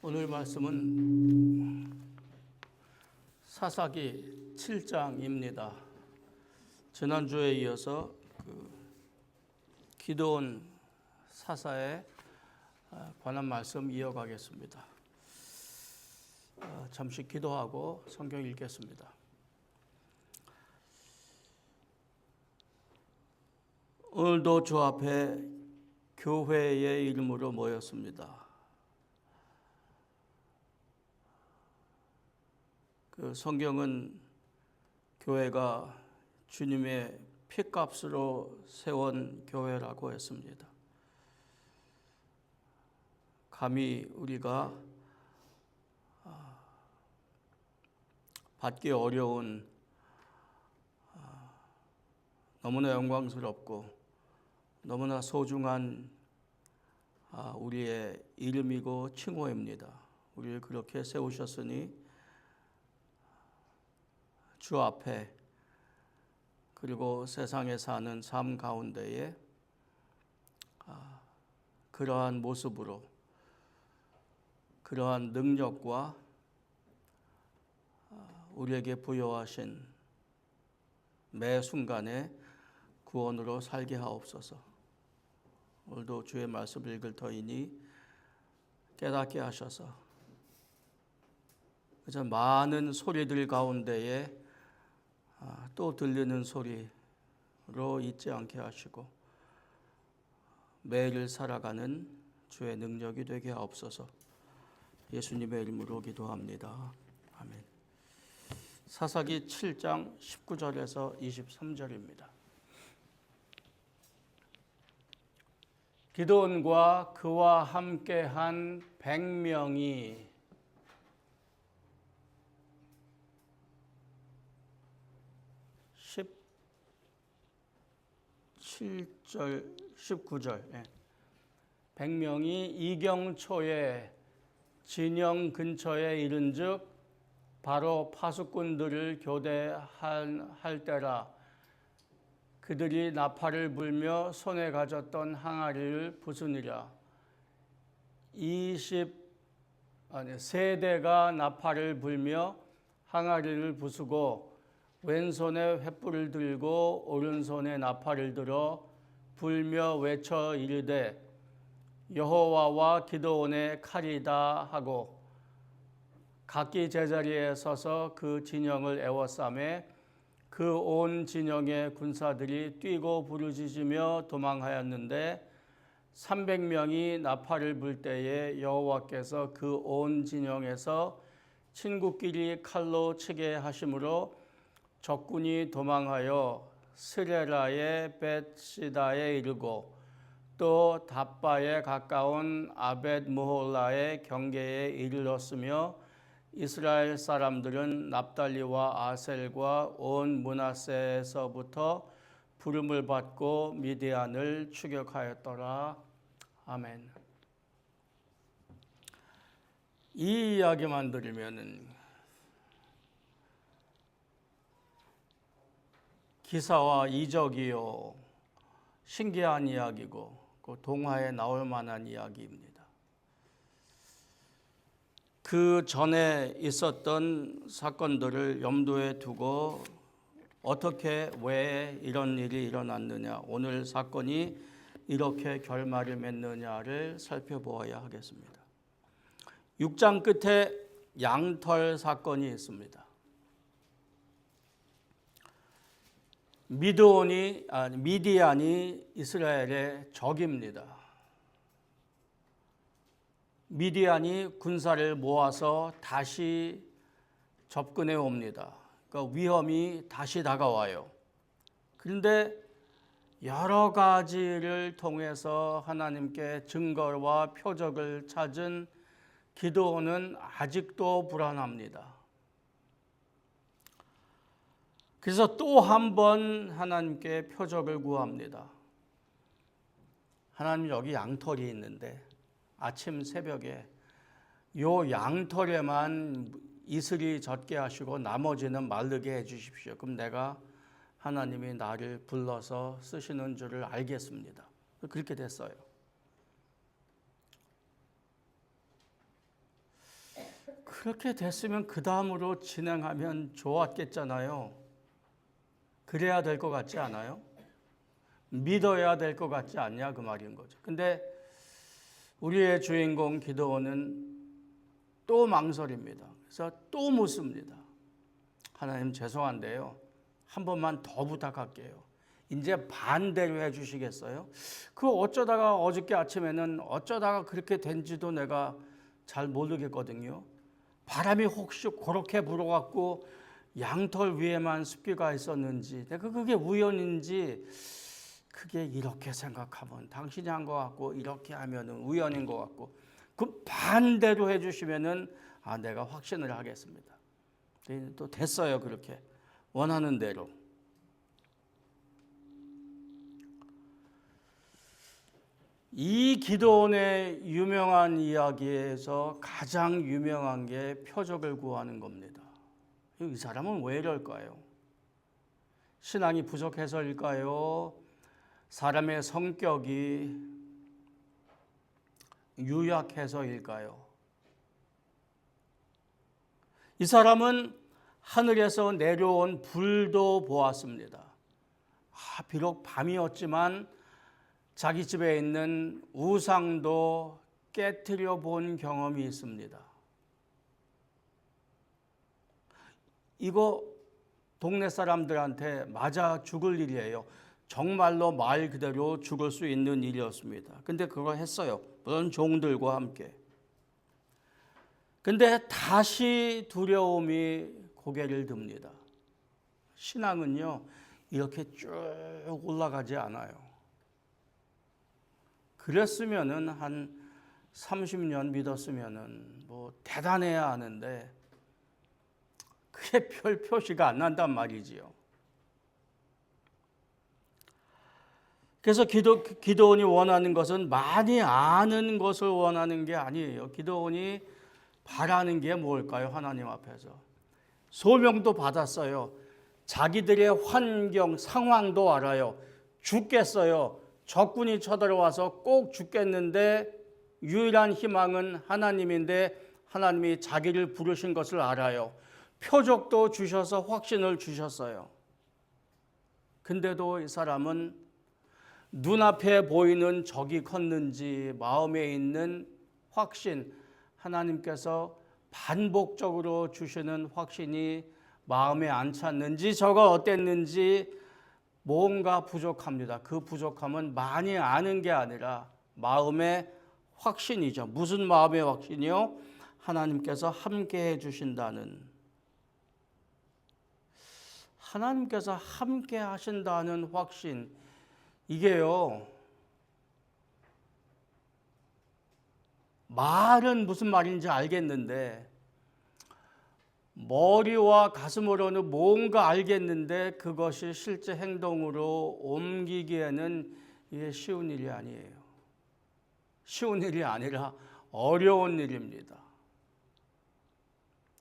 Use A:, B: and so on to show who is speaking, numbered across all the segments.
A: 오늘 말씀은 사사기 7장입니다. 지난주에 이어서 기드온 사사에 관한 말씀 이어가겠습니다. 잠시 기도하고 성경 읽겠습니다. 오늘도 주 앞에 교회의 이름으로 모였습니다. 성경은 교회가 주님의 피값으로 세운 교회라고 했습니다. 감히 우리가 받기 어려운 너무나 영광스럽고 너무나 소중한 우리의 이름이고 칭호입니다. 우리를 그렇게 세우셨으니 주 앞에 그리고 세상에 사는 삶 가운데에 그러한 모습으로 그러한 능력과 우리에게 부여하신 매 순간에 구원으로 살게 하옵소서. 오늘도 주의 말씀을 읽을 터이니 깨닫게 하셔서 그저 많은 소리들 가운데에 또 들리는 소리로 있지 않게 하시고 매일 살아가는 주의 능력이 되게 하옵소서. 예수님의 이름으로 기도합니다. 아멘. 사사기 7장 19절에서 23절입니다. 기드온과 그와 함께한 100명이 17절, 19절 100명이 이경초에 진영 근처에 이른즉 바로 파수꾼들을 교대할 때라. 그들이 나팔을 불며 손에 가졌던 항아리를 부수니라. 23대가 나팔을 불며 항아리를 부수고 왼손에 횃불을 들고 오른손에 나팔을 들어 불며 외쳐 이르되 여호와와 기드온의 칼이다 하고 각기 제자리에 서서 그 진영을 에워싸매 그 온 진영의 군사들이 뛰고 부르짖으며 도망하였는데 300명이 나팔을 불 때에 여호와께서 그 온 진영에서 친구끼리 칼로 치게 하심으로 적군이 도망하여 스레라의 벳시다에 이르고 또 답바에 가까운 아벳 무홀라의 경계에 이르렀으며 이스라엘 사람들은 납달리와 아셀과 온 므낫세에서부터 부름을 받고 미디안을 추격하였더라. 아멘. 이 이야기만 들으면은 기사와 이적이요 신기한 이야기고 그 동화에 나올 만한 이야기입니다. 그 전에 있었던 사건들을 염두에 두고 어떻게 왜 이런 일이 일어났느냐, 오늘 사건이 이렇게 결말을 맺느냐를 살펴보아야 하겠습니다. 6장 끝에 양털 사건이 있습니다. 미디안이 이스라엘의 적입니다. 미디안이 군사를 모아서 다시 접근해 옵니다. 그러니까 위험이 다시 다가와요. 그런데 여러 가지를 통해서 하나님께 증거와 표적을 찾은 기드온은 아직도 불안합니다. 그래서 또 한 번 하나님께 표적을 구합니다. 하나님, 여기 양털이 있는데 아침 새벽에 요 양털에만 이슬이 젖게 하시고 나머지는 마르게 해 주십시오. 그럼 내가 하나님이 나를 불러서 쓰시는 줄을 알겠습니다. 그렇게 됐어요. 그렇게 됐으면 그 다음으로 진행하면 좋았겠잖아요. 그래야 될 것 같지 않아요? 믿어야 될 것 같지 않냐 그 말인 거죠. 근데 우리의 주인공 기드온은 또 망설입니다. 그래서 또 묻습니다. 하나님 죄송한데요. 한 번만 더 부탁할게요. 이제 반대로 해주시겠어요? 그 어쩌다가 어저께 아침에는 어쩌다가 그렇게 된지도 내가 잘 모르겠거든요. 바람이 혹시 그렇게 불어갖고 양털 위에만 습기가 있었는지, 내가 그게 우연인지, 그게 이렇게 생각하면 당신이 한 것 같고 이렇게 하면은 우연인 것 같고, 그 반대로 해주시면은 내가 확신을 하겠습니다. 또 됐어요. 그렇게 원하는 대로. 이 기드온의 유명한 이야기에서 가장 유명한 게 표적을 구하는 겁니다. 이 사람은 왜 이럴까요? 신앙이 부족해서일까요? 사람의 성격이 유약해서일까요? 이 사람은 하늘에서 내려온 불도 보았습니다. 비록 밤이었지만 자기 집에 있는 우상도 깨트려 본 경험이 있습니다. 이거 동네 사람들한테 맞아 죽을 일이에요. 정말로 말 그대로 죽을 수 있는 일이었습니다. 근데 그걸 했어요. 물론 종들과 함께. 근데 다시 두려움이 고개를 듭니다. 신앙은요, 이렇게 쭉 올라가지 않아요. 그랬으면은 한 30년 믿었으면은 뭐 대단해야 하는데 그게 별 표시가 안 난단 말이지요. 그래서 기드온이 원하는 것은 많이 아는 것을 원하는 게 아니에요. 기드온이 바라는 게 뭘까요? 하나님 앞에서 소명도 받았어요. 자기들의 환경, 상황도 알아요. 죽겠어요. 적군이 쳐들어와서 꼭 죽겠는데 유일한 희망은 하나님인데 하나님이 자기를 부르신 것을 알아요. 표적도 주셔서 확신을 주셨어요. 근데도 이 사람은 눈앞에 보이는 적이 컸는지 마음에 있는 확신, 하나님께서 반복적으로 주시는 확신이 마음에 안 찼는지 저가 어땠는지 뭔가 부족합니다. 그 부족함은 많이 아는 게 아니라 마음의 확신이죠. 무슨 마음의 확신이요? 하나님께서 함께 해주신다는, 하나님께서 함께 하신다는 확신. 이게요, 말은 무슨 말인지 알겠는데 머리와 가슴으로는 뭔가 알겠는데 그것이 실제 행동으로 옮기기에는 이게 쉬운 일이 아니에요. 쉬운 일이 아니라 어려운 일입니다.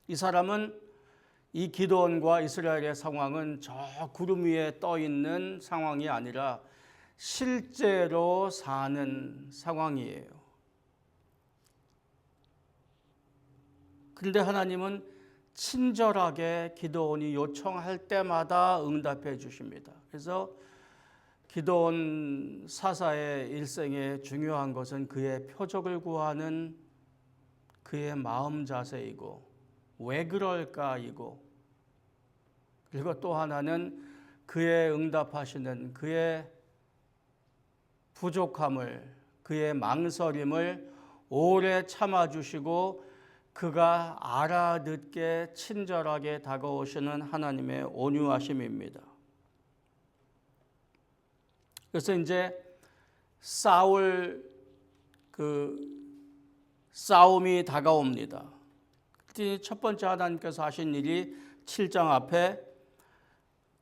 A: 이 사람은, 이 기드온과 이스라엘의 상황은 저 구름 위에 떠 있는 상황이 아니라 실제로 사는 상황이에요. 그런데 하나님은 친절하게 기드온이 요청할 때마다 응답해 주십니다. 그래서 기드온 사사의 일생에 중요한 것은 그의 표적을 구하는 그의 마음 자세이고 왜 그럴까이고, 그리고 또 하나는 그의 응답하시는 그의 부족함을, 그의 망설임을 오래 참아주시고 그가 알아듣게 친절하게 다가오시는 하나님의 온유하심입니다. 그래서 이제 싸움이 다가옵니다. 첫 번째 하나님께서 하신 일이 7장 앞에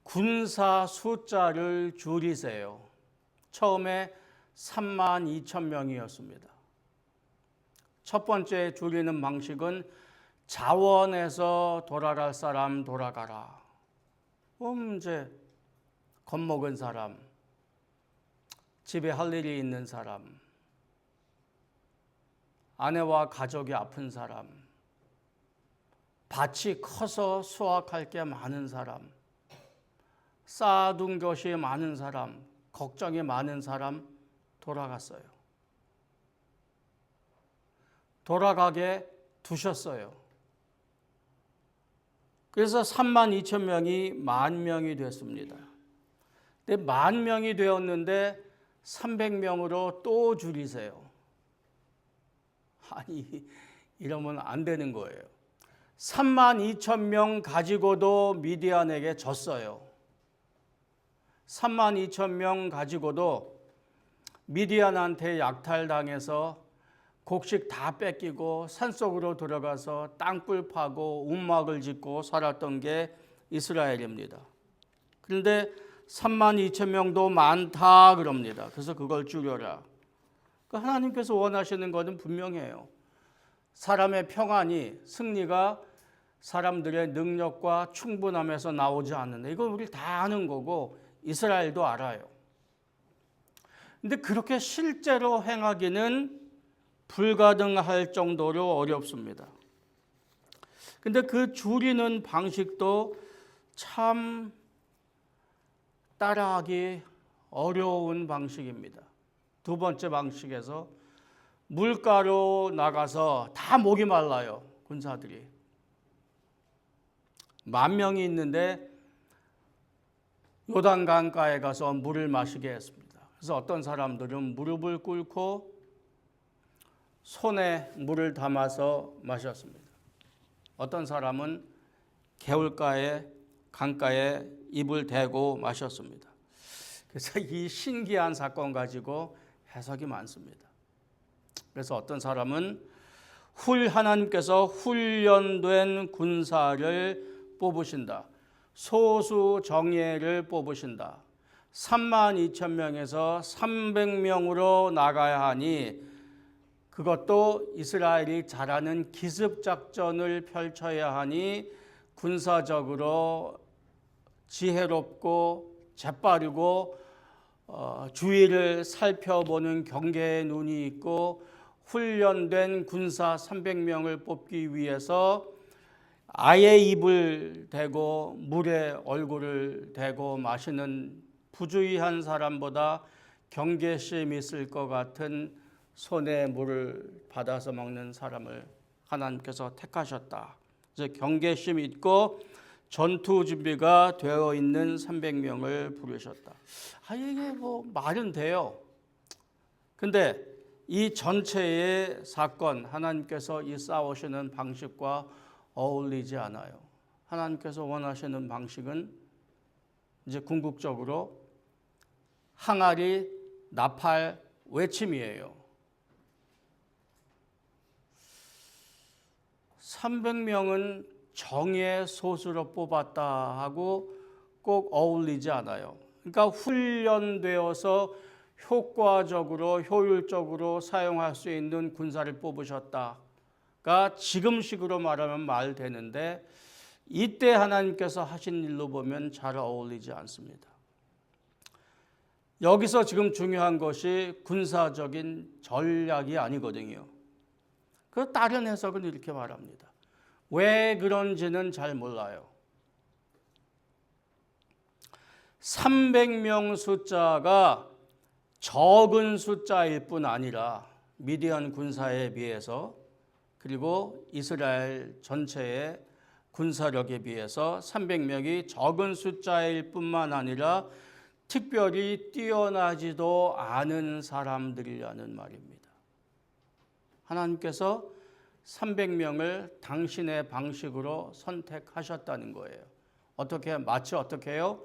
A: 군사 숫자를 줄이세요. 처음에 32,000명이었습니다. 첫 번째 줄이는 방식은 자원해서 돌아갈 사람 돌아가라. 이제 겁먹은 사람, 집에 할 일이 있는 사람, 아내와 가족이 아픈 사람, 밭이 커서 수확할 게 많은 사람, 쌓아둔 것이 많은 사람, 걱정이 많은 사람 돌아갔어요. 돌아가게 두셨어요. 그래서 32,000명이 10,000명이 됐습니다. 근데 10,000명이 되었는데 300명으로 또 줄이세요. 아니, 이러면 안 되는 거예요. 32,000명 가지고도 미디안에게 졌어요. 32,000명 가지고도 미디안한테 약탈당해서 곡식 다 뺏기고 산속으로 들어가서 땅굴 파고 움막을 짓고 살았던 게 이스라엘입니다. 그런데 32,000명도 많다 그럽니다. 그래서 그걸 줄여라. 하나님께서 원하시는 것은 분명해요. 사람의 평안이, 승리가 사람들의 능력과 충분함에서 나오지 않는다. 이거 우리 다 아는 거고 이스라엘도 알아요. 근데 그렇게 실제로 행하기는 불가능할 정도로 어렵습니다. 근데 그 줄이는 방식도 참 따라하기 어려운 방식입니다. 두 번째 방식에서 물가로 나가서 다 목이 말라요. 군사들이. 10,000명이 있는데 요단강가에 가서 물을 마시게 했습니다. 그래서 어떤 사람들은 무릎을 꿇고 손에 물을 담아서 마셨습니다. 어떤 사람은 개울가에 강가에 입을 대고 마셨습니다. 그래서 이 신기한 사건 가지고 해석이 많습니다. 그래서 어떤 사람은 하나님께서 훈련된 군사를 뽑으신다. 소수 정예를 뽑으신다. 32,000명에서 300명으로 나가야 하니 그것도 이스라엘이 잘하는 기습작전을 펼쳐야 하니 군사적으로 지혜롭고 재빠르고 주위를 살펴보는 경계의 눈이 있고 훈련된 군사 300명을 뽑기 위해서 아예 입을 대고 물에 얼굴을 대고 마시는 부주의한 사람보다 경계심 있을 것 같은 손에 물을 받아서 먹는 사람을 하나님께서 택하셨다. 그래서 경계심 있고 전투 준비가 되어 있는 300명을 부르셨다. 이게 뭐 말은 돼요. 근데 이 전체의 사건, 하나님께서 이 싸우시는 방식과 어울리지 않아요. 하나님께서 원하시는 방식은 이제 궁극적으로 항아리, 나팔, 외침이에요. 300명은 정예 소수로 뽑았다 하고 꼭 어울리지 않아요. 그러니까 훈련되어서 효과적으로 효율적으로 사용할 수 있는 군사를 뽑으셨다가 지금식으로 말하면 말 되는데 이때 하나님께서 하신 일로 보면 잘 어울리지 않습니다. 여기서 지금 중요한 것이 군사적인 전략이 아니거든요. 그 다른 해석은 이렇게 말합니다. 왜 그런지는 잘 몰라요. 300명 숫자가 적은 숫자일 뿐 아니라 미디안 군사에 비해서 그리고 이스라엘 전체의 군사력에 비해서 300명이 적은 숫자일 뿐만 아니라 특별히 뛰어나지도 않은 사람들이라는 말입니다. 하나님께서 300명을 당신의 방식으로 선택하셨다는 거예요. 마치 어떻게 해요?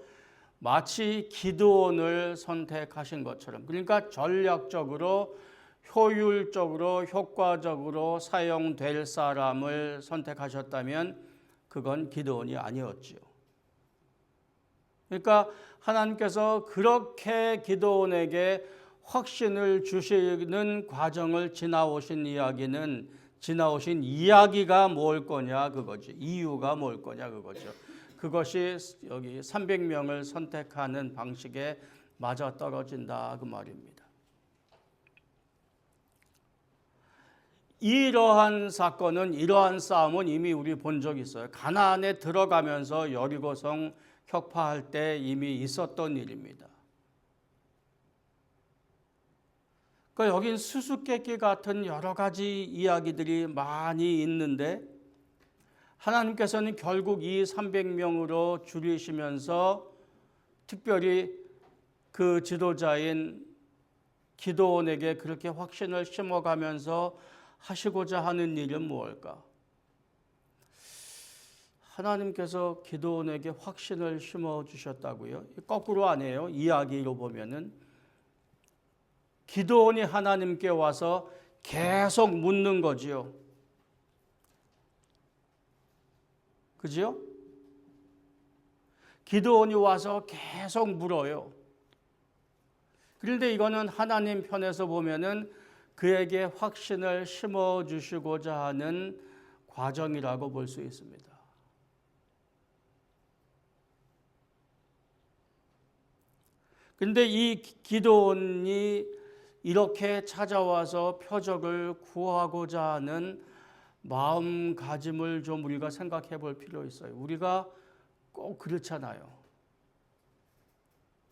A: 마치 기드온을 선택하신 것처럼. 그러니까 전략적으로 효율적으로 효과적으로 사용될 사람을 선택하셨다면 그건 기드온이 아니었지요. 그러니까 하나님께서 그렇게 기드온에게 확신을 주시는 과정을 지나오신 이야기가 뭘 거냐 그거지. 이유가 뭘 거냐 그거죠. 그것이 여기 300명을 선택하는 방식에 맞아떨어진다 그 말입니다. 이러한 사건은, 이러한 싸움은 이미 우리 본 적이 있어요. 가나안에 들어가면서 여리고성 격파할 때 이미 있었던 일입니다. 그러니까 여긴 수수께끼 같은 여러 가지 이야기들이 많이 있는데 하나님께서는 결국 이 300명으로 줄이시면서 특별히 그 지도자인 기드온에게 그렇게 확신을 심어가면서 하시고자 하는 일은 무엇일까? 하나님께서 기드온에게 확신을 심어주셨다고요? 거꾸로 아니에요. 이야기로 보면은 기드온이 하나님께 와서 계속 묻는 거지요. 그죠? 기드온이 와서 계속 물어요. 그런데 이거는 하나님 편에서 보면은 그에게 확신을 심어주시고자 하는 과정이라고 볼 수 있습니다. 그런데 이 기드온이 이렇게 찾아와서 표적을 구하고자 하는 마음가짐을 좀 우리가 생각해 볼 필요 있어요. 우리가 꼭 그렇잖아요.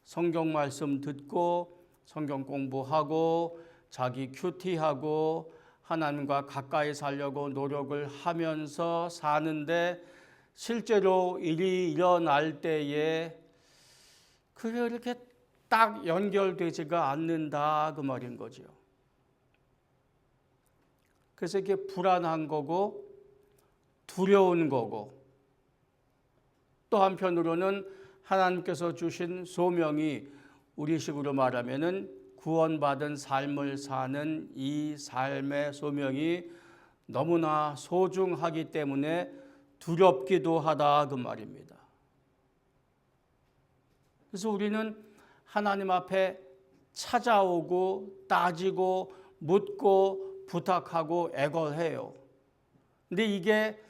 A: 성경 말씀 듣고 성경 공부하고 자기 큐티하고 하나님과 가까이 살려고 노력을 하면서 사는데 실제로 일이 일어날 때에 그게 이렇게 딱 연결되지가 않는다 그 말인 거죠. 그래서 이게 불안한 거고 두려운 거고 또 한편으로는 하나님께서 주신 소명이 우리식으로 말하면은 구원받은 삶을 사는 이 삶의 소명이 너무나 소중하기 때문에 두렵기도 하다 그 말입니다. 그래서 우리는 하나님 앞에 찾아오고 따지고 묻고 부탁하고 애걸해요. 근데 이게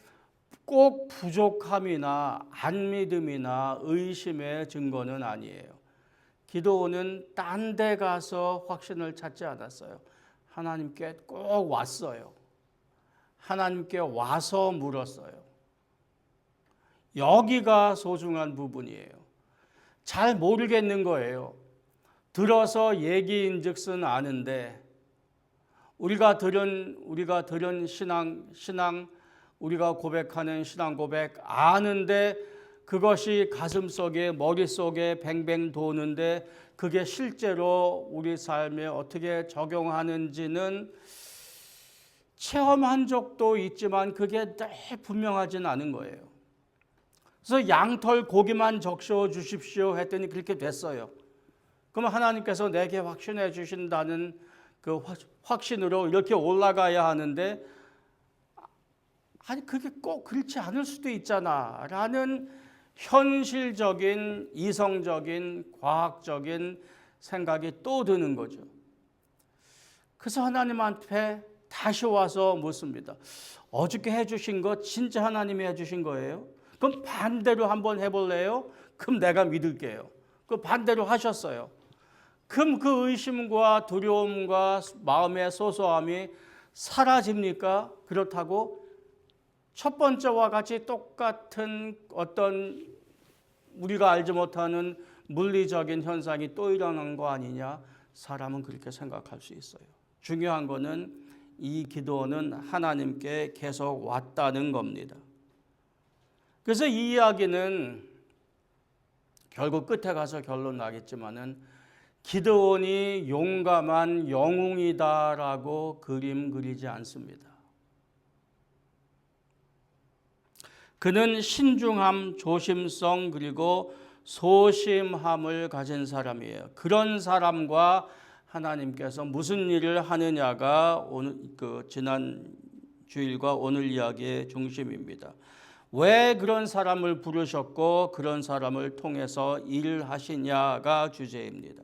A: 꼭 부족함이나 안 믿음이나 의심의 증거는 아니에요. 기드온은 딴 데 가서 확신을 찾지 않았어요. 하나님께 꼭 왔어요. 하나님께 와서 물었어요. 여기가 소중한 부분이에요. 잘 모르겠는 거예요. 들어서 얘기인즉슨 아는데 우리가 들은 신앙 우리가 고백하는 신앙 고백 아는데 그것이 가슴속에 머릿속에 뱅뱅 도는데 그게 실제로 우리 삶에 어떻게 적용하는지는 체험한 적도 있지만 그게 분명하진 않은 거예요. 그래서 양털 고기만 적셔 주십시오 했더니 그렇게 됐어요. 그러면 하나님께서 내게 확신해 주신다는 그 확신으로 이렇게 올라가야 하는데 아니 그게 꼭 그렇지 않을 수도 있잖아 라는 현실적인 이성적인 과학적인 생각이 또 드는 거죠. 그래서 하나님한테 다시 와서 묻습니다. 어저께 해주신 거 진짜 하나님이 해주신 거예요? 그럼 반대로 한번 해볼래요? 그럼 내가 믿을게요. 그 반대로 하셨어요. 그럼 그 의심과 두려움과 마음의 소소함이 사라집니까? 그렇다고 첫 번째와 같이 똑같은 어떤 우리가 알지 못하는 물리적인 현상이 또 일어난 거 아니냐? 사람은 그렇게 생각할 수 있어요. 중요한 거는 이 기도는 하나님께 계속 왔다는 겁니다. 그래서 이 이야기는 결국 끝에 가서 결론 나겠지만은 기드온이 용감한 영웅이다라고 그림 그리지 않습니다. 그는 신중함, 조심성 그리고 소심함을 가진 사람이에요. 그런 사람과 하나님께서 무슨 일을 하느냐가 오늘 지난 주일과 오늘 이야기의 중심입니다. 왜 그런 사람을 부르셨고 그런 사람을 통해서 일하시냐가 주제입니다.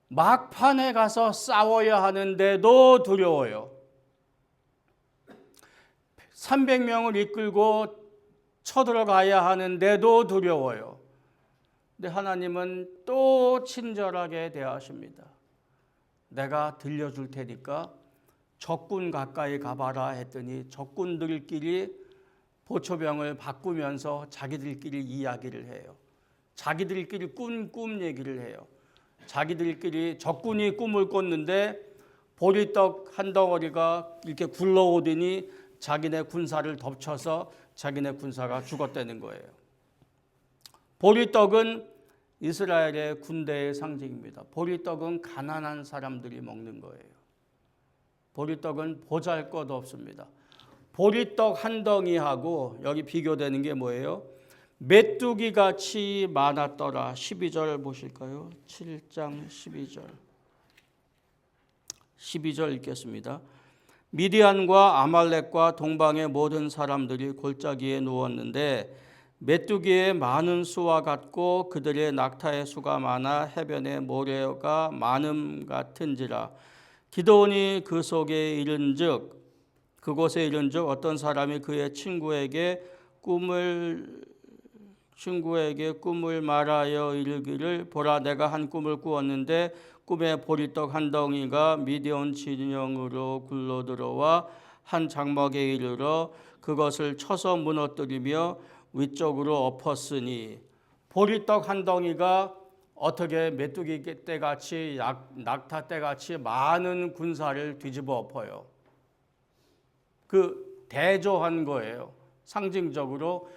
A: 막판에 가서 싸워야 하는데도 두려워요. 300명을 이끌고 쳐들어가야 하는데도 두려워요. 근데 하나님은 또 친절하게 대하십니다. 내가 들려줄 테니까 적군 가까이 가봐라 했더니 적군들끼리 보초병을 바꾸면서 자기들끼리 이야기를 해요. 자기들끼리 꿈 얘기를 해요. 자기들끼리 적군이 꿈을 꿨는데 보리떡 한 덩어리가 이렇게 굴러오더니 자기네 군사를 덮쳐서 자기네 군사가 죽었다는 거예요. 보리떡은 이스라엘의 군대의 상징입니다. 보리떡은 가난한 사람들이 먹는 거예요. 보리떡은 보잘것 없습니다. 보리떡 한 덩이하고 여기 비교되는 게 뭐예요? 메뚜기 같이 많았더라. 12절 보실까요? 7장 12절. 12절 읽겠습니다. 미디안과 아말렉과 동방의 모든 사람들이 골짜기에 누웠는데 메뚜기의 많은 수와 같고 그들의 낙타의 수가 많아 해변의 모래가 많음 같은지라. 기드온이 그 속에 이른즉 그곳에 이른즉 어떤 사람이 그의 친구에게 꿈을 말하여 이르기를 보라 내가 한 꿈을 꾸었는데 꿈에 보리떡 한 덩이가 미디온 진영으로 굴러들어와 한 장막에 이르러 그것을 쳐서 무너뜨리며 위쪽으로 엎었으니 보리떡 한 덩이가 어떻게 메뚜기 떼같이 낙타 떼같이 많은 군사를 뒤집어 엎어요. 그 대조한 거예요. 상징적으로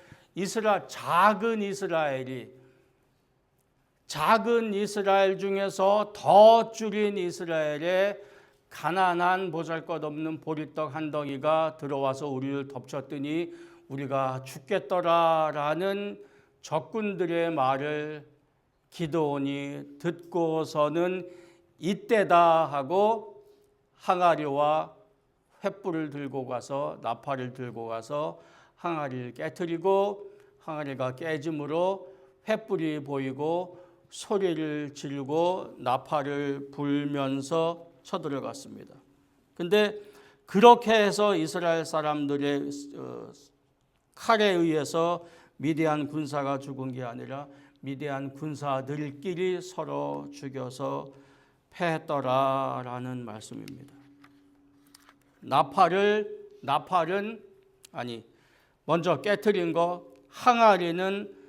A: 작은 이스라엘 중에서 더 줄인 이스라엘의 가난한 보잘것없는 보리떡 한 덩이가 들어와서 우리를 덮쳤더니 우리가 죽겠더라라는 적군들의 말을 기드온이 듣고서는 이때다 하고 항아리와 횃불을 들고 가서 나팔을 들고 가서 항아리를 깨트리고 항아리가 깨짐으로 횃불이 보이고 소리를 지르고 나팔을 불면서 쳐들어갔습니다. 근데 그렇게 해서 이스라엘 사람들의 칼에 의해서 미디안 군사가 죽은 게 아니라 미디안 군사들끼리 서로 죽여서 패했더라라는 말씀입니다. 먼저 깨트린 거, 항아리는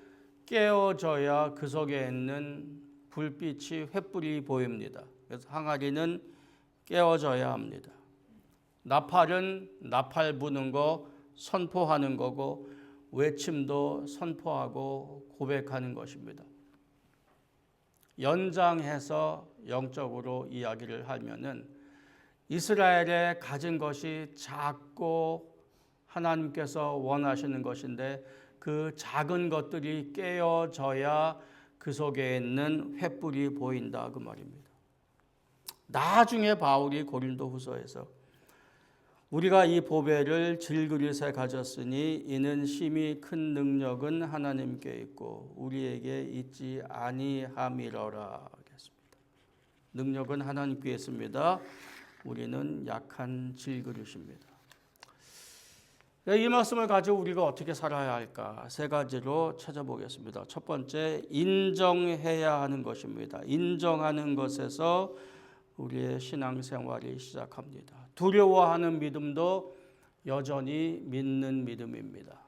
A: 깨어져야 그 속에 있는 불빛이 횃불이 보입니다. 그래서 항아리는 깨어져야 합니다. 나팔은 나팔 부는 거 선포하는 거고 외침도 선포하고 고백하는 것입니다. 연장해서 영적으로 이야기를 하면은 이스라엘에 가진 것이 작고 하나님께서 원하시는 것인데 그 작은 것들이 깨어져야 그 속에 있는 횃불이 보인다 그 말입니다. 나중에 바울이 고린도후서에서 우리가 이 보배를 질그릇에 가졌으니 이는 심히 큰 능력은 하나님께 있고 우리에게 있지 아니함이러라 하겠습니다. 능력은 하나님께 있습니다. 우리는 약한 질그릇입니다. 이 말씀을 가지고 우리가 어떻게 살아야 할까? 세 가지로 찾아보겠습니다. 첫 번째, 인정해야 하는 것입니다. 인정하는 것에서 우리의 신앙생활이 시작합니다. 두려워하는 믿음도 여전히 믿는 믿음입니다.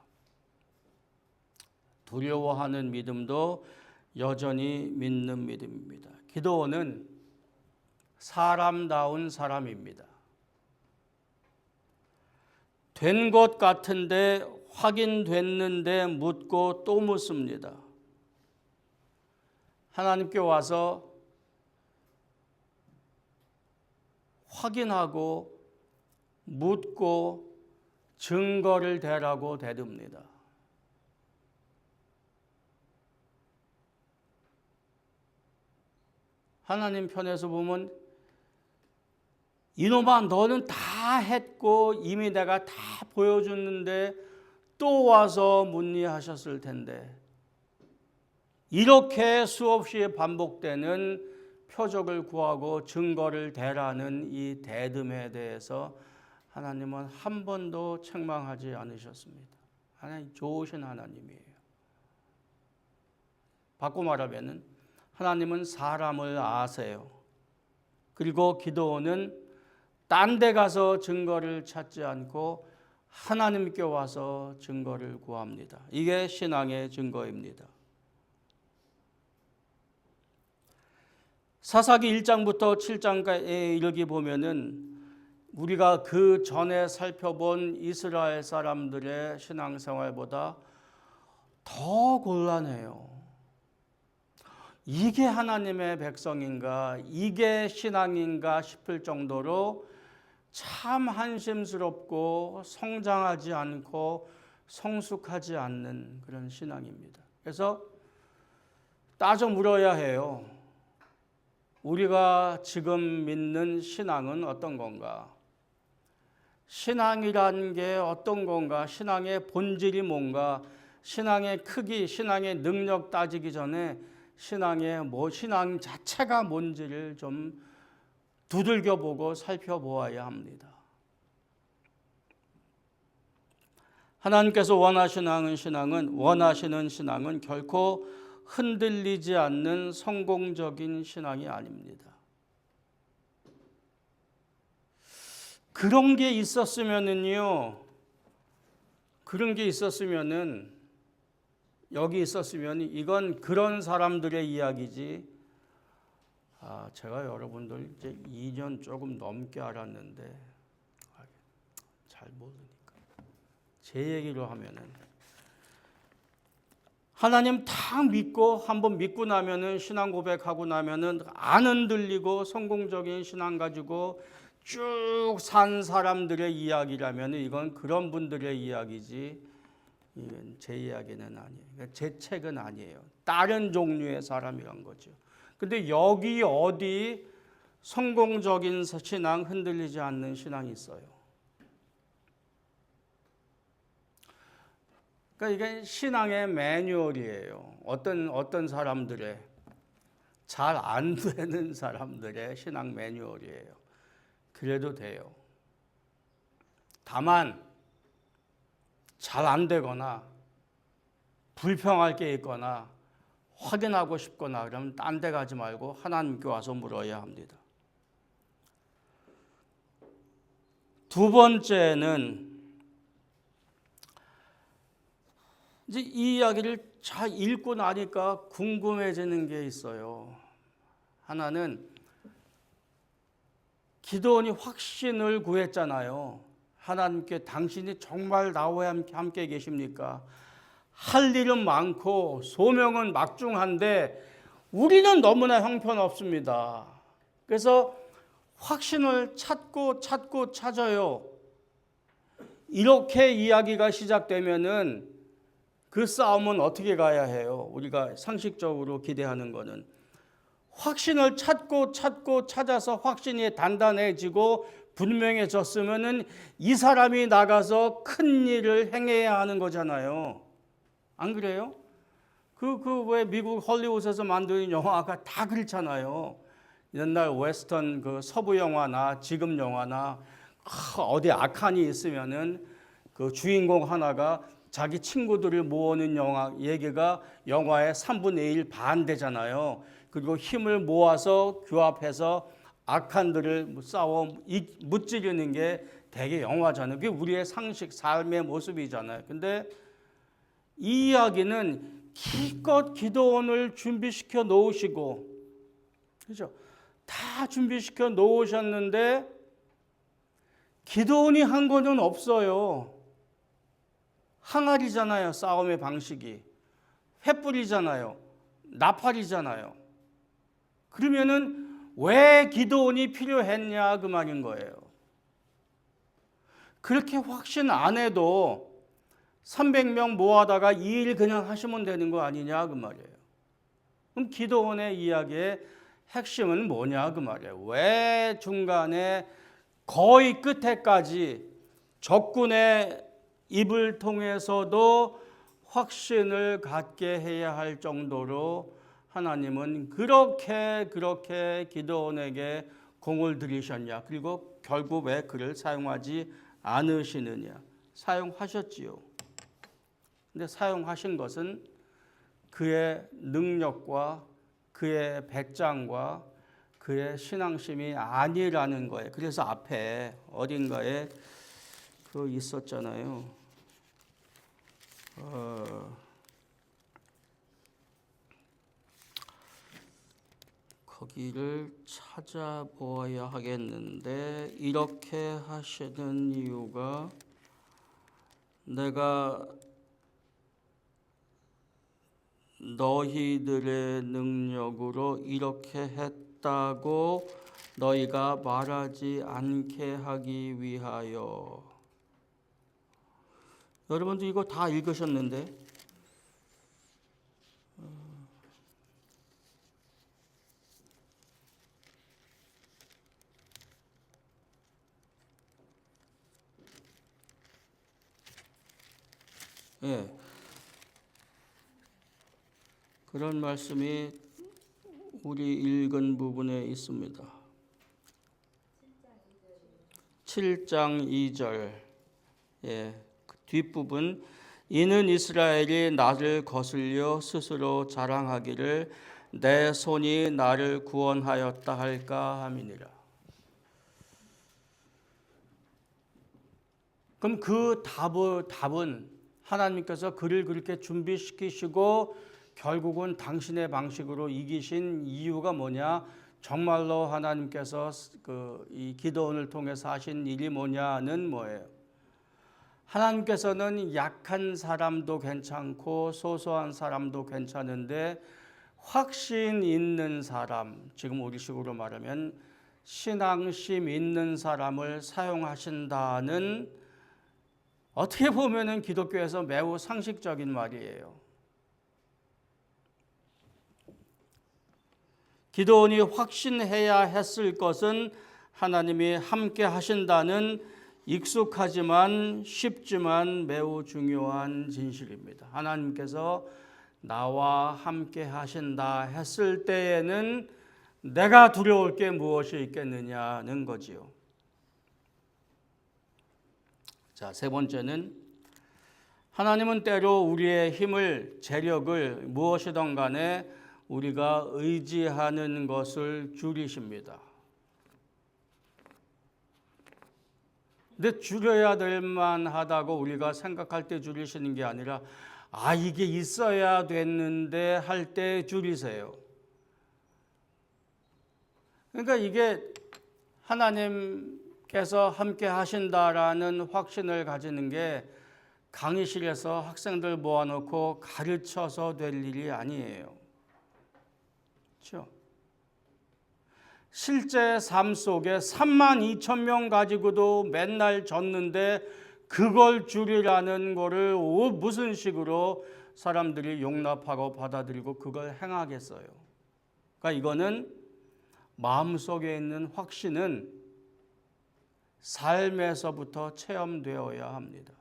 A: 두려워하는 믿음도 여전히 믿는 믿음입니다. 기드온은 사람다운 사람입니다. 된 것 같은데 확인됐는데 묻고 또 묻습니다. 하나님께 와서 확인하고 묻고 증거를 대라고 대듭니다. 하나님 편에서 보면 이놈아 너는 다 했고 이미 내가 다 보여줬는데 또 와서 묻니 하셨을 텐데 이렇게 수없이 반복되는 표적을 구하고 증거를 대라는 이 대듬에 대해서 하나님은 한 번도 책망하지 않으셨습니다. 하나님 좋으신 하나님이에요. 바꿔 말하면 하나님은 사람을 아세요. 그리고 기드온은 딴 데 가서 증거를 찾지 않고 하나님께 와서 증거를 구합니다. 이게 신앙의 증거입니다. 사사기 1장부터 7장까지 이르기 보면은 우리가 그 전에 살펴본 이스라엘 사람들의 신앙생활보다 더 곤란해요. 이게 하나님의 백성인가, 이게 신앙인가 싶을 정도로 참 한심스럽고 성장하지 않고 성숙하지 않는 그런 신앙입니다. 그래서 따져 물어야 해요. 우리가 지금 믿는 신앙은 어떤 건가? 신앙이라는 게 어떤 건가? 신앙의 본질이 뭔가? 신앙의 크기, 신앙의 능력 따지기 전에 신앙 자체가 뭔지를 좀 두들겨 보고 살펴보아야 합니다. 하나님께서 원하시는 신앙은 결코 흔들리지 않는 성공적인 신앙이 아닙니다. 그런 게 있었으면은요, 여기 있었으면 이건 그런 사람들의 이야기지. 제가 여러분들 이제 2년 조금 넘게 알았는데 잘 모르니까 제 얘기로 하면은 하나님 다 믿고 한번 믿고 나면은 신앙 고백하고 나면은 안 흔들리고 성공적인 신앙 가지고 쭉 산 사람들의 이야기라면 이건 그런 분들의 이야기지 이건 제 이야기는 아니에요. 제 책은 아니에요. 다른 종류의 사람이란 거죠. 근데 여기 어디 성공적인 신앙, 흔들리지 않는 신앙이 있어요. 그러니까 이게 신앙의 매뉴얼이에요. 어떤 사람들의 잘 안 되는 사람들의 신앙 매뉴얼이에요. 그래도 돼요. 다만 잘 안 되거나 불평할 게 있거나 확인하고 싶거나 그러면 딴 데 가지 말고 하나님께 와서 물어야 합니다. 두 번째는 이제 이 이야기를 잘 읽고 나니까 궁금해지는 게 있어요. 하나는 기드온이 확신을 구했잖아요. 하나님께 당신이 정말 나와 함께 계십니까? 할 일은 많고 소명은 막중한데 우리는 너무나 형편없습니다. 그래서 확신을 찾아요. 이렇게 이야기가 시작되면은 그 싸움은 어떻게 가야 해요? 우리가 상식적으로 기대하는 거는 확신을 찾아서 확신이 단단해지고 분명해졌으면은 이 사람이 나가서 큰 일을 행해야 하는 거잖아요. 안 그래요? 왜 미국 헐리우드에서 만드는 영화가 다 그렇잖아요. 옛날 웨스턴 그 서부 영화나 지금 영화나 어디 악한이 있으면은 그 주인공 하나가 자기 친구들을 모으는 얘기가 영화의 3분의 1 반대잖아요. 그리고 힘을 모아서 규합해서 악한들을 무찌르는 게 되게 영화잖아요. 그게 우리의 상식, 삶의 모습이잖아요. 근데 이 이야기는 기껏 기드온을 준비시켜 놓으시고, 그죠? 다 준비시켜 놓으셨는데 기드온이 한 거는 없어요. 항아리잖아요. 싸움의 방식이. 횃불이잖아요. 나팔이잖아요. 그러면은 왜 기드온이 필요했냐 그 말인 거예요. 그렇게 확신 안 해도 300명 모아다가 이 일 그냥 하시면 되는 거 아니냐 그 말이에요. 그럼 기드온의 이야기의 핵심은 뭐냐 그 말이에요. 왜 중간에 거의 끝에까지 적군의 입을 통해서도 확신을 갖게 해야 할 정도로 하나님은 그렇게 기드온에게 공을 들이셨냐. 그리고 결국 왜 그를 사용하지 않으시느냐. 사용하셨지요. 근데 사용하신 것은 그의 능력과 그의 백장과 그의 신앙심이 아니라는 거예요. 그래서 앞에 어딘가에 그 있었잖아요. 거기를 찾아보아야 하겠는데, 이렇게 하시는 이유가 내가 너희들의 능력으로 이렇게 했다고 너희가 말하지 않게 하기 위하여. 여러분도 이거 다 읽으셨는데, 예, 그런 말씀이 우리 읽은 부분에 있습니다. 7장 2절, 예, 그 뒷부분, 이는 이스라엘이 나를 거슬려 스스로 자랑하기를 내 손이 나를 구원하였다 할까 함이니라. 그럼 그 답은 하나님께서 그를 그렇게 준비시키시고 결국은 당신의 방식으로 이기신 이유가 뭐냐? 정말로 하나님께서 이 기도원을 통해서 하신 일이 뭐냐는 뭐예요? 하나님께서는 약한 사람도 괜찮고 소소한 사람도 괜찮은데 확신 있는 사람, 지금 우리식으로 말하면 신앙심 있는 사람을 사용하신다는, 어떻게 보면은 기독교에서 매우 상식적인 말이에요. 기도원이 확신해야 했을 것은 하나님이 함께 하신다는 익숙하지만 쉽지만 매우 중요한 진실입니다. 하나님께서 나와 함께 하신다 했을 때에는 내가 두려울 게 무엇이 있겠느냐는 거지요. 자, 세 번째는 하나님은 때로 우리의 힘을, 재력을 무엇이든 간에 우리가 의지하는 것을 줄이십니다. 근데 줄여야 될 만하다고 우리가 생각할 때 줄이시는 게 아니라 이게 있어야 됐는데 할 때 줄이세요. 그러니까 이게 하나님께서 함께 하신다라는 확신을 가지는 게 강의실에서 학생들 모아놓고 가르쳐서 될 일이 아니에요. 그렇죠? 실제 삶 속에 32,000명 가지고도 맨날 졌는데 그걸 줄이라는 거를 무슨 식으로 사람들이 용납하고 받아들이고 그걸 행하겠어요. 그러니까 이거는 마음속에 있는 확신은 삶에서부터 체험되어야 합니다.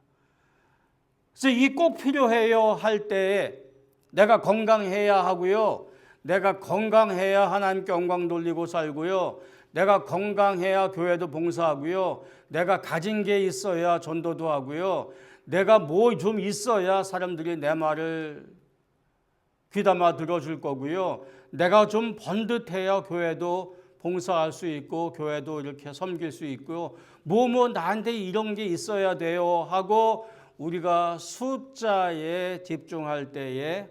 A: 그래서 이 꼭 필요해요 할 때에 내가 건강해야 하고요. 내가 건강해야 하나님께 영광 돌리고 살고요. 내가 건강해야 교회도 봉사하고요. 내가 가진 게 있어야 전도도 하고요. 내가 뭐 좀 있어야 사람들이 내 말을 귀담아 들어줄 거고요. 내가 좀 번듯해야 교회도 봉사할 수 있고 교회도 이렇게 섬길 수 있고요. 나한테 이런 게 있어야 돼요 하고 우리가 숫자에 집중할 때에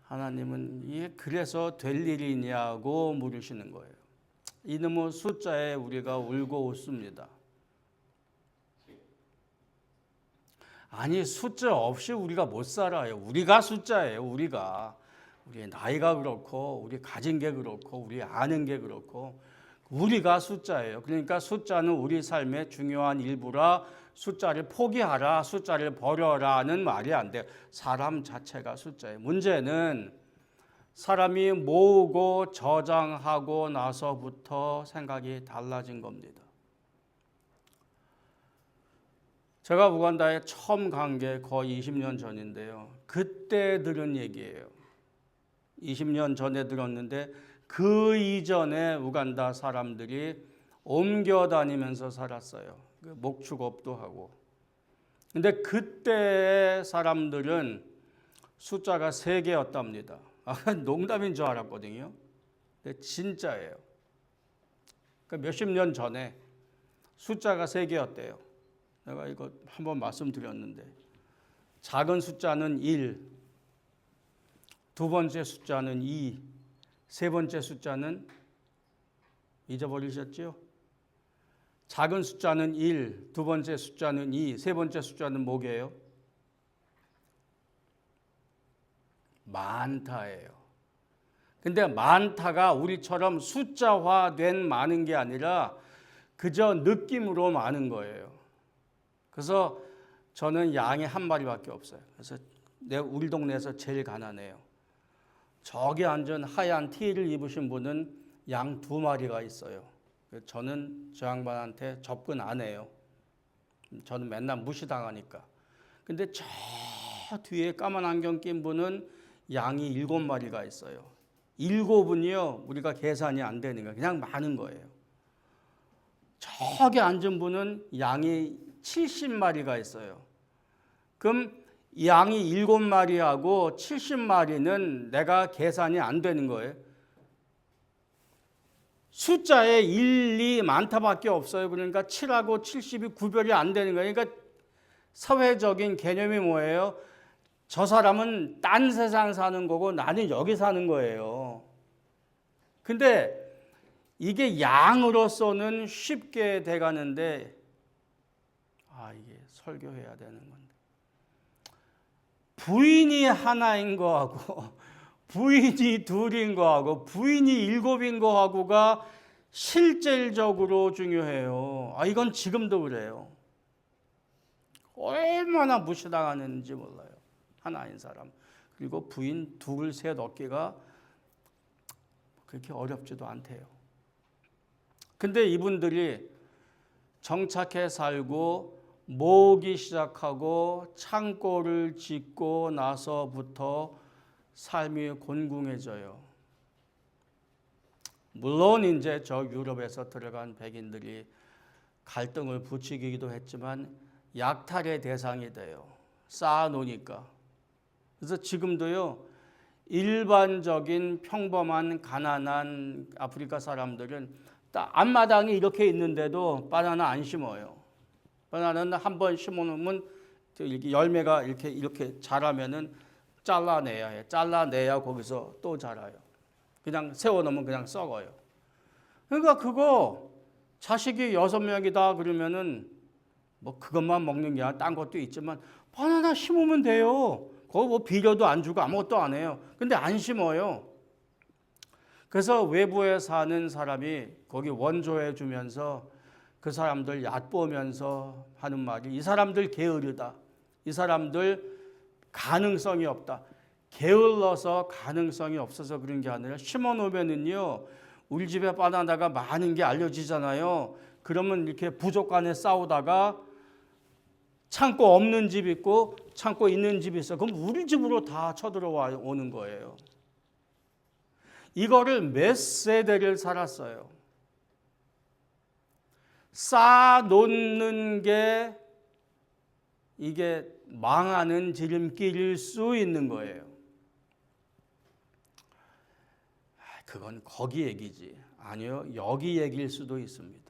A: 하나님은 이게 그래서 될 일이냐고 물으시는 거예요. 이놈의 숫자에 우리가 울고 웃습니다. 아니, 숫자 없이 우리가 못 살아요. 우리가 숫자예요. 우리의 나이가 그렇고 우리 가진 게 그렇고 우리 아는 게 그렇고 우리가 숫자예요. 그러니까 숫자는 우리 삶의 중요한 일부라 숫자를 포기하라, 숫자를 버려라는 말이 안 돼요. 사람 자체가 숫자예요. 문제는 사람이 모으고 저장하고 나서부터 생각이 달라진 겁니다. 제가 우간다에 처음 간 게 거의 20년 전인데요. 그때 들은 얘기예요. 20년 전에 들었는데 그 이전에 우간다 사람들이 옮겨 다니면서 살았어요. 목축업도 하고. 근데 그때 사람들은 숫자가 3개였답니다. 농담인 줄 알았거든요. 근데 진짜예요. 그러니까 몇십 년 전에 숫자가 3개였대요. 내가 이거 한번 말씀드렸는데, 작은 숫자는 1, 두 번째 숫자는 2, 세 번째 숫자는 잊어버리셨죠? 작은 숫자는 1, 두 번째 숫자는 2, 세 번째 숫자는 뭐게요? 많다예요. 근데 많다가 우리처럼 숫자화된 많은 게 아니라 그저 느낌으로 많은 거예요. 그래서 저는 양이 한 마리밖에 없어요. 그래서 우리 동네에서 제일 가난해요. 저기 앉은 하얀 티를 입으신 분은 양 2마리가 있어요. 저는 저 양반한테 접근 안 해요. 저는 맨날 무시당하니까. 근데 저 뒤에 까만 안경 낀 분은 양이 7마리가 있어요. 7은요, 우리가 계산이 안 되는 거예요. 그냥 많은 거예요. 저기 앉은 분은 양이 70마리가 있어요. 그럼 양이 7마리하고 70마리는 내가 계산이 안 되는 거예요. 숫자에 1, 2 많다밖에 없어요. 그러니까 7하고 70이 구별이 안 되는 거예요. 그러니까 사회적인 개념이 뭐예요? 저 사람은 딴 세상 사는 거고 나는 여기 사는 거예요. 근데 이게 양으로서는 쉽게 돼가는데, 이게 설교해야 되는 건데. 부인이 하나인 거하고 부인이 둘인 거하고 부인이 7인 거하고가 실질적으로 중요해요. 이건 지금도 그래요. 얼마나 무시당하는지 몰라요. 하나인 사람. 그리고 부인 2, 3 얻기가 그렇게 어렵지도 않대요. 근데 이분들이 정착해 살고 모으기 시작하고 창고를 짓고 나서부터 삶이 곤궁해져요. 물론 이제 저 유럽에서 들어간 백인들이 갈등을 부추기기도 했지만 약탈의 대상이 돼요. 쌓아놓으니까. 그래서 지금도요, 일반적인 평범한 가난한 아프리카 사람들은 앞마당이 이렇게 있는데도 바나나 안 심어요. 바나나는 한번 심어놓으면 이렇게 열매가 이렇게 자라면은 잘라내야 해요. 잘라내야 거기서 또 자라요. 그냥 세워놓으면 그냥 썩어요. 그러니까 그거 자식이 6명이다 그러면은 뭐 그것만 먹는 게 아니라 딴 것도 있지만 바나나 심으면 돼요. 거기 뭐 비료도 안 주고 아무것도 안 해요. 근데 안 심어요. 그래서 외부에 사는 사람이 거기 원조해 주면서 그 사람들 얕보면서 하는 말이, 이 사람들 게으르다. 이 사람들 가능성이 없다. 게을러서 가능성이 없어서 그런 게 아니라 심어놓으면은요, 우리 집에 바나나가 많은 게 알려지잖아요. 그러면 이렇게 부족 간에 싸우다가 창고 없는 집 있고 창고 있는 집 있어. 그럼 우리 집으로 다 쳐들어와 오는 거예요. 이거를 몇 세대를 살았어요. 쌓아놓는 게 이게 망하는 지름길일 수 있는 거예요. 그건 거기 얘기지. 아니요, 여기 얘기일 수도 있습니다.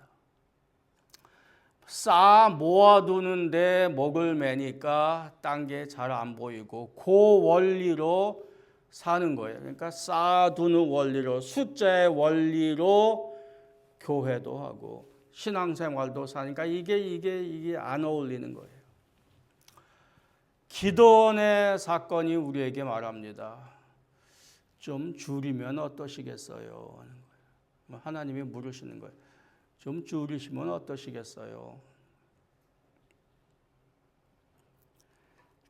A: 쌓아 모아두는데 목을 매니까 딴 게 잘 안 보이고 그 원리로 사는 거예요. 그러니까 쌓아두는 원리로, 숫자의 원리로 교회도 하고 신앙생활도 사니까 이게 안 어울리는 거예요. 기도원의 사건이 우리에게 말합니다. 좀 줄이면 어떠시겠어요? 하는 거예요. 하나님이 물으시는 거예요. 좀 줄이시면 어떠시겠어요?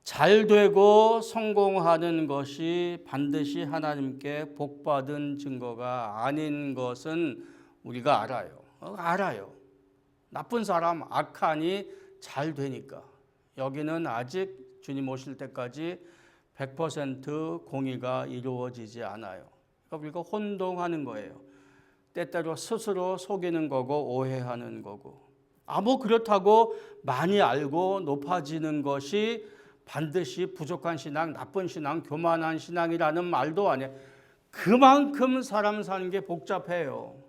A: 잘 되고 성공하는 것이 반드시 하나님께 복받은 증거가 아닌 것은 우리가 알아요. 알아요. 나쁜 사람, 악하니 잘 되니까. 여기는 아직 주님 오실 때까지 100% 공의가 이루어지지 않아요. 그러니까 혼동하는 거예요. 때때로 스스로 속이는 거고 오해하는 거고. 뭐 그렇다고 많이 알고 높아지는 것이 반드시 부족한 신앙, 나쁜 신앙, 교만한 신앙이라는 말도 아니에요. 그만큼 사람 사는 게 복잡해요.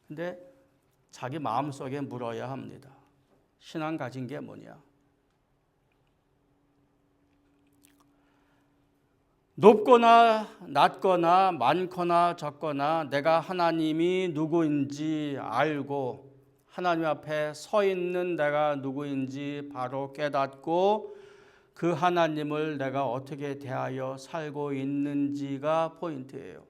A: 근데 자기 마음속에 물어야 합니다. 신앙 가진 게 뭐냐? 높거나 낮거나 많거나 적거나 내가 하나님이 누구인지 알고 하나님 앞에 서 있는 내가 누구인지 바로 깨닫고 그 하나님을 내가 어떻게 대하여 살고 있는지가 포인트예요.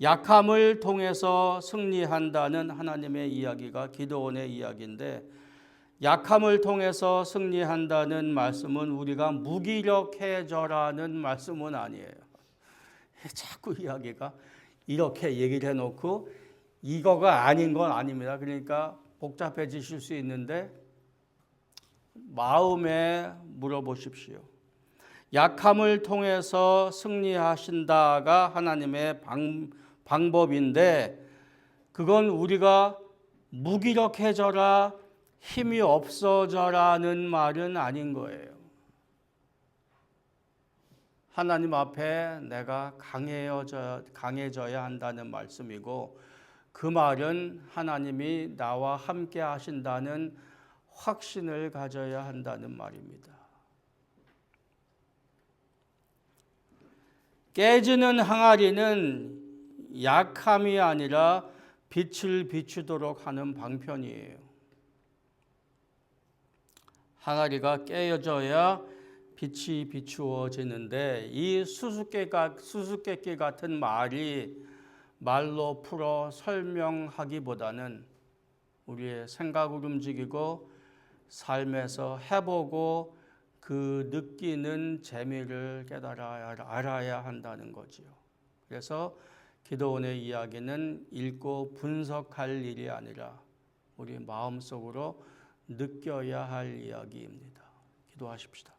A: 약함을 통해서 승리한다는 하나님의 이야기가 기드온의 이야기인데, 약함을 통해서 승리한다는 말씀은 우리가 무기력해져라는 말씀은 아니에요. 자꾸 이야기가 이렇게 얘기를 해놓고 이거가 아닌 건 아닙니다. 그러니까 복잡해지실 수 있는데 마음에 물어보십시오. 약함을 통해서 승리하신다가 하나님의 방법인데, 그건 우리가 무기력해져라, 힘이 없어져라는 말은 아닌 거예요. 하나님 앞에 내가 강해져야 한다는 말씀이고, 그 말은 하나님이 나와 함께 하신다는 확신을 가져야 한다는 말입니다. 깨지는 항아리는 약함이 아니라 빛을 비추도록 하는 방편이에요. 항아리가 깨져야 빛이 비추어지는데, 이 수수께끼 같은 말로 풀어 설명하기보다는 우리의 생각을 움직이고 삶에서 해보고 그 느끼는 재미를 알아야 한다는 거지요. 그래서 기드온의 이야기는 읽고 분석할 일이 아니라 우리 마음속으로 느껴야 할 이야기입니다. 기도하십시다.